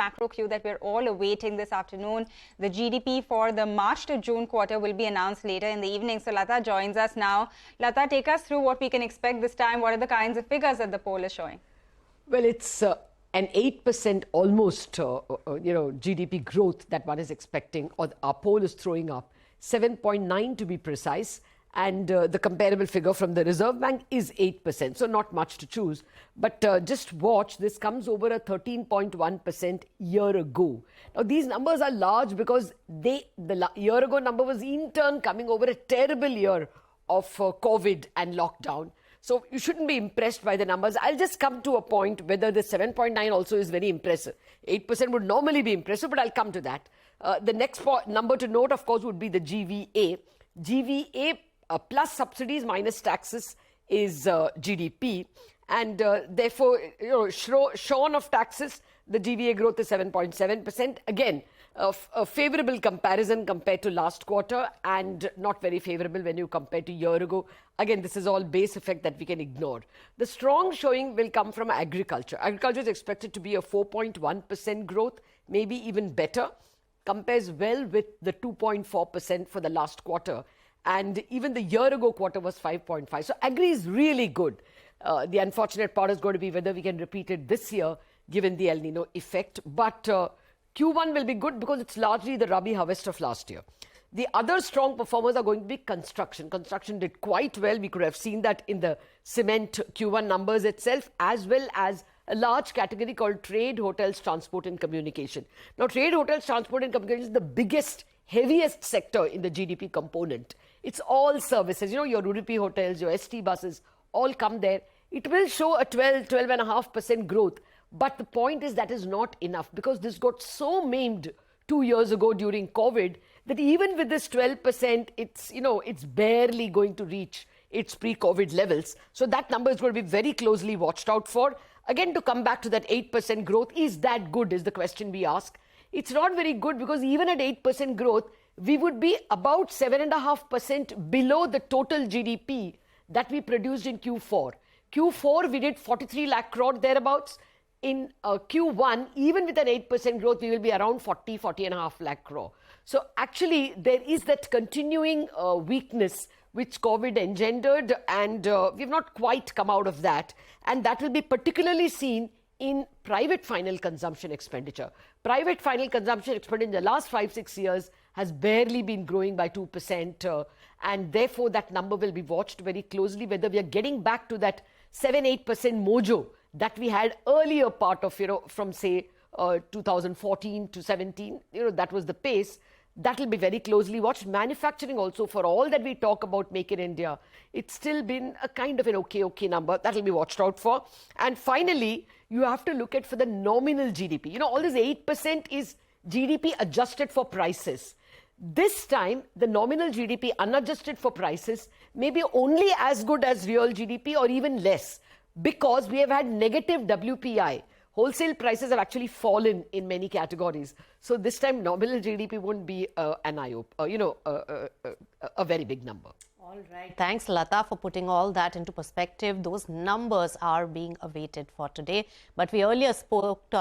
macro cue that we're all awaiting this afternoon. The GDP for the March to June quarter will be announced later in the evening. So Latha joins us now. Latha, take us through what we can expect this time. What are the kinds of figures that the poll is showing? Well, it's an 8% almost, GDP growth that one is expecting, or our poll is throwing up, 7.9 to be precise. And the comparable figure from the Reserve Bank is 8%, so not much to choose. But just watch, this comes over a 13.1% year ago. Now, these numbers are large because the year ago number was in turn coming over a terrible year of COVID and lockdown. So you shouldn't be impressed by the numbers. I'll just come to a point whether the 7.9 also is very impressive. 8% would normally be impressive, but I'll come to that. The next number to note, of course, would be the GVA. GVA plus subsidies minus taxes is GDP, and therefore, shorn of taxes, the GVA growth is 7.7%. Again, a favorable comparison compared to last quarter, and not very favorable when you compare to year ago. Again, this is all base effect that we can ignore. The strong showing will come from agriculture. Agriculture is expected to be a 4.1% growth, maybe even better. Compares well with the 2.4% for the last quarter. And even the year ago quarter was 5.5. So Agri is really good. The unfortunate part is going to be whether we can repeat it this year, given the El Nino effect. But Q1 will be good because it's largely the Rabi harvest of last year. The other strong performers are going to be construction. Construction did quite well. We could have seen that in the cement Q1 numbers itself, as well as a large category called trade, hotels, transport and communication. Now, trade, hotels, transport and communication is the biggest, heaviest sector in the GDP component. It's all services, your Udupi hotels, your ST buses, all come there. It will show a 12.5% growth. But the point is that is not enough, because this got so maimed 2 years ago during COVID that even with this 12%, it's barely going to reach its pre-COVID levels. So that number is going to be very closely watched out for. Again, to come back to that 8% growth, is that good is the question we ask. It's not very good, because even at 8% growth, we would be about 7.5% below the total GDP that we produced in Q4. Q4, we did 43 lakh crore thereabouts. In Q1, even with an 8% growth, we will be around 40.5 lakh crore. So actually, there is that continuing weakness which COVID engendered, and we've not quite come out of that. And that will be particularly seen in private final consumption expenditure. Private final consumption expenditure in the last 5-6 years has barely been growing by 2%. And therefore, that number will be watched very closely, whether we are getting back to that 7-8% mojo that we had earlier part of, from say 2014 to 17, that was the pace. That will be very closely watched. Manufacturing also, for all that we talk about Make in India, it's still been a kind of an okay number. That will be watched out for. And finally, you have to look at for the nominal GDP. All this 8% is GDP adjusted for prices. This time, the nominal GDP unadjusted for prices may be only as good as real GDP or even less, because we have had negative WPI. Wholesale prices have actually fallen in many categories. So this time, nominal GDP won't be an a very big number. All right. Thanks, Latha, for putting all that into perspective. Those numbers are being awaited for today. But we earlier spoke